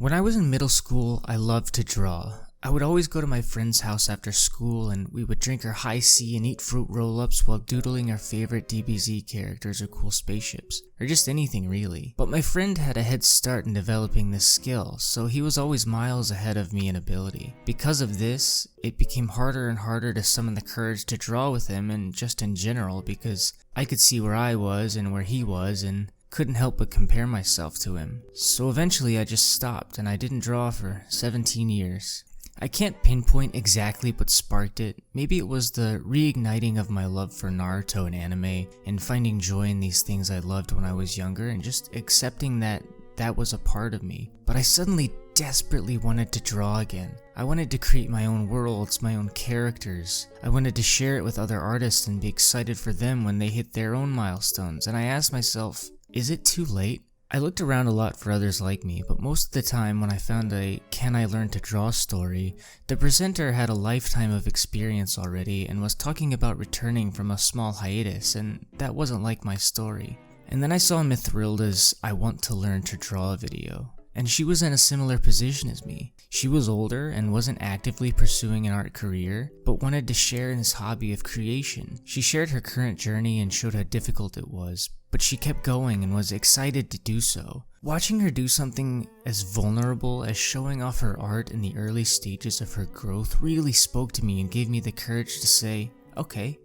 When I was in middle school, I loved to draw. I would always go to my friend's house after school and we would drink our high C and eat fruit roll-ups while doodling our favorite DBZ characters or cool spaceships, or just anything really. But my friend had a head start in developing this skill, so he was always miles ahead of me in ability. Because of this, it became harder and harder to summon the courage to draw with him and just in general because I could see where I was and where he was and couldn't help but compare myself to him. So eventually I just stopped and I didn't draw for 17 years. I can't pinpoint exactly what sparked it. Maybe it was the reigniting of my love for Naruto and anime and finding joy in these things I loved when I was younger and just accepting that that was a part of me. But I suddenly desperately wanted to draw again. I wanted to create my own worlds, my own characters. I wanted to share it with other artists and be excited for them when they hit their own milestones. And I asked myself, is it too late? I looked around a lot for others like me, but most of the time when I found a "Can I Learn to Draw" story, the presenter had a lifetime of experience already and was talking about returning from a small hiatus, and that wasn't like my story. And then I saw Mithrilda's "I Want to Learn to Draw" video, and she was in a similar position as me. She was older and wasn't actively pursuing an art career, but wanted to share in this hobby of creation. She shared her current journey and showed how difficult it was, but she kept going and was excited to do so. Watching her do something as vulnerable as showing off her art in the early stages of her growth really spoke to me and gave me the courage to say, okay,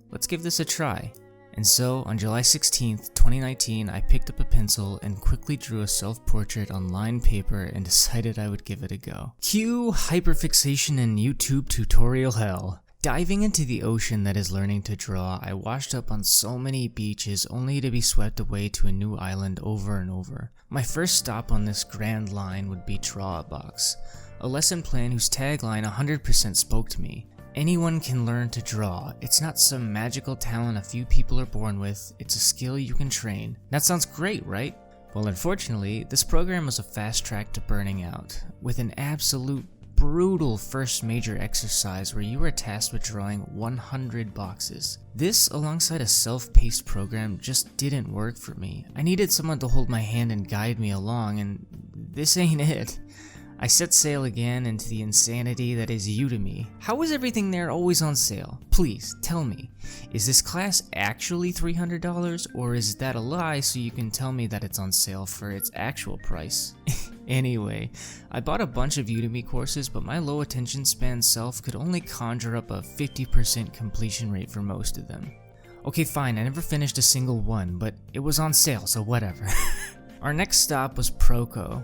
let's give this a try. And so, on July 16th, 2019, I picked up a pencil and quickly drew a self-portrait on lined paper and decided I would give it a go. Cue hyperfixation in YouTube tutorial hell. Diving into the ocean that is learning to draw, I washed up on so many beaches only to be swept away to a new island over and over. My first stop on this grand line would be Draw a Box, a lesson plan whose tagline 100% spoke to me. Anyone can learn to draw. It's not some magical talent a few people are born with, it's a skill you can train. That sounds great, right? Well, unfortunately, this program was a fast track to burning out, with an absolute brutal first major exercise where you were tasked with drawing 100 boxes. This, alongside a self-paced program, just didn't work for me. I needed someone to hold my hand and guide me along, and this ain't it. I set sail again into the insanity that is Udemy. How is everything there always on sale? Please, tell me. Is this class actually $300, or is that a lie so you can tell me that it's on sale for its actual price? Anyway, I bought a bunch of Udemy courses, but my low attention span self could only conjure up a 50% completion rate for most of them. Okay fine, I never finished a single one, but it was on sale, so whatever. Our next stop was Proco,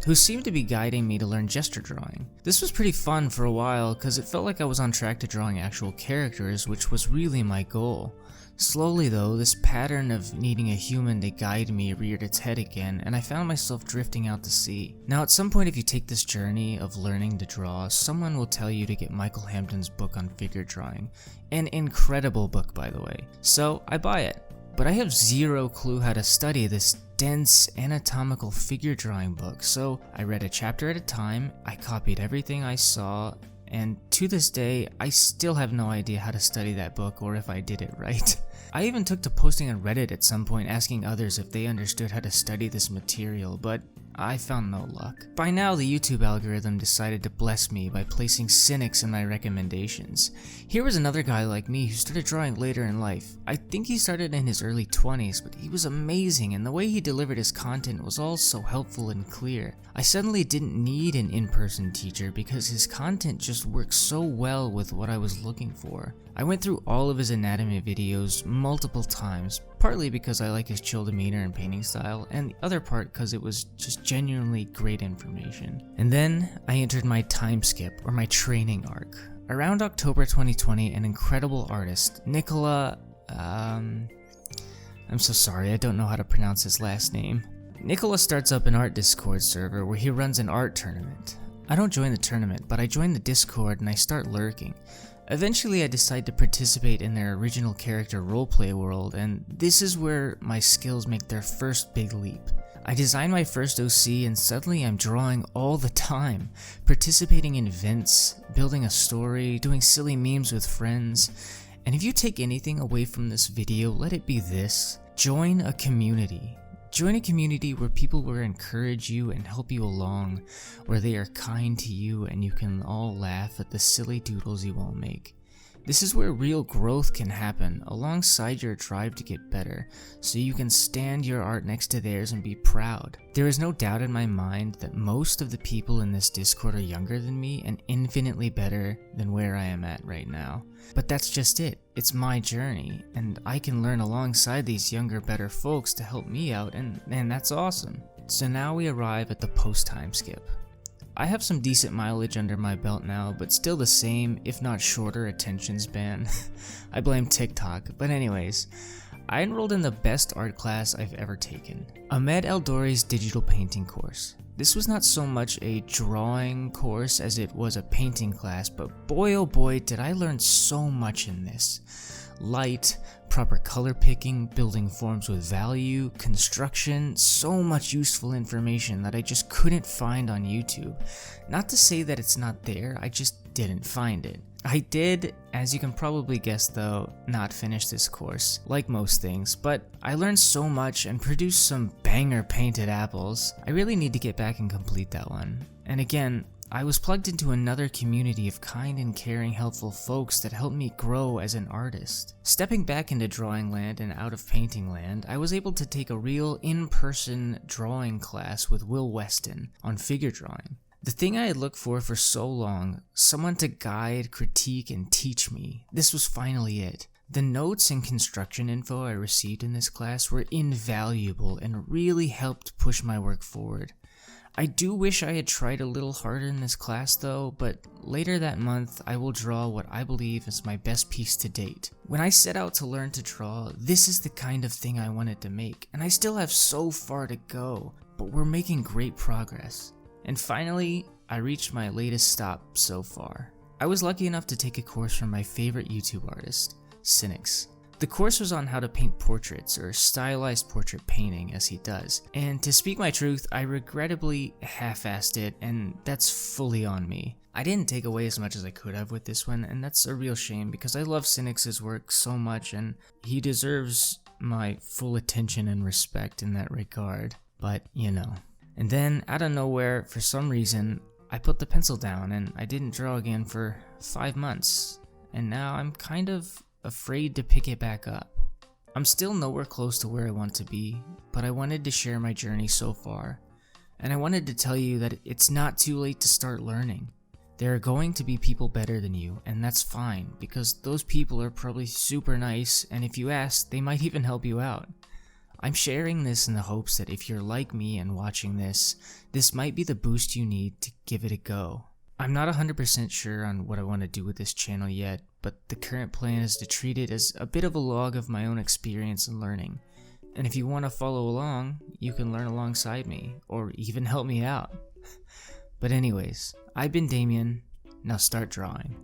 who seemed to be guiding me to learn gesture drawing. This was pretty fun for a while because it felt like I was on track to drawing actual characters, which was really my goal. Slowly though, this pattern of needing a human to guide me reared its head again, and I found myself drifting out to sea. Now at some point if you take this journey of learning to draw, someone will tell you to get Michael Hampton's book on figure drawing. An incredible book, by the way. So I buy it. But I have zero clue how to study this dense anatomical figure drawing book, so I read a chapter at a time, I copied everything I saw, and to this day, I still have no idea how to study that book or if I did it right. I even took to posting on Reddit at some point asking others if they understood how to study this material, but I found no luck. By now, the YouTube algorithm decided to bless me by placing cynics in my recommendations. Here was another guy like me who started drawing later in life. I think he started in his early 20s, but he was amazing and the way he delivered his content was all so helpful and clear. I suddenly didn't need an in-person teacher because his content just worked so well with what I was looking for. I went through all of his anatomy videos multiple times, partly because I like his chill demeanor and painting style, and the other part because it was just genuinely great information. And then I entered my time skip, or my training arc. Around October 2020, an incredible artist, Nicola, I'm so sorry, I don't know how to pronounce his last name. Nicola starts up an art Discord server where he runs an art tournament. I don't join the tournament, but I join the Discord and I start lurking. Eventually I decide to participate in their original character roleplay world, and this is where my skills make their first big leap. I design my first OC and suddenly I'm drawing all the time, participating in events, building a story, doing silly memes with friends, and if you take anything away from this video, let it be this: join a community. Join a community where people will encourage you and help you along, where they are kind to you and you can all laugh at the silly doodles you won't make. This is where real growth can happen alongside your drive to get better, so you can stand your art next to theirs and be proud. There is no doubt in my mind that most of the people in this Discord are younger than me and infinitely better than where I am at right now. But that's just it. It's my journey, and I can learn alongside these younger, better folks to help me out, and that's awesome. So now we arrive at the post time skip. I have some decent mileage under my belt now, but still the same, if not shorter, attention span. I blame TikTok, but anyways, I enrolled in the best art class I've ever taken, Ahmed Eldori's digital painting course. This was not so much a drawing course as it was a painting class, but boy oh boy did I learn so much in this. Light, proper color picking, building forms with value, construction, so much useful information that I just couldn't find on YouTube. Not to say that it's not there, I just didn't find it. I did, as you can probably guess though, not finish this course, like most things, but I learned so much and produced some banger painted apples. I really need to get back and complete that one. And again, I was plugged into another community of kind and caring, helpful folks that helped me grow as an artist. Stepping back into drawing land and out of painting land, I was able to take a real in-person drawing class with Will Weston on figure drawing. The thing I had looked for so long, someone to guide, critique, and teach me, this was finally it. The notes and construction info I received in this class were invaluable and really helped push my work forward. I do wish I had tried a little harder in this class though, but later that month I will draw what I believe is my best piece to date. When I set out to learn to draw, this is the kind of thing I wanted to make, and I still have so far to go, but we're making great progress. And finally, I reached my latest stop so far. I was lucky enough to take a course from my favorite YouTube artist, Cynics. The course was on how to paint portraits, or stylized portrait painting as he does, and to speak my truth, I regrettably half-assed it, and that's fully on me. I didn't take away as much as I could have with this one, and that's a real shame because I love Cynics' work so much and he deserves my full attention and respect in that regard, but you know. And then, out of nowhere, for some reason, I put the pencil down and I didn't draw again for 5 months, and now I'm kind of afraid to pick it back up. I'm still nowhere close to where I want to be, but I wanted to share my journey so far, and I wanted to tell you that it's not too late to start learning. There are going to be people better than you, and that's fine, because those people are probably super nice, and if you ask, they might even help you out. I'm sharing this in the hopes that if you're like me and watching this might be the boost you need to give it a go. I'm not 100% sure on what I want to do with this channel yet, but the current plan is to treat it as a bit of a log of my own experience and learning. And if you want to follow along, you can learn alongside me, or even help me out. But anyways, I've been Damien, now start drawing.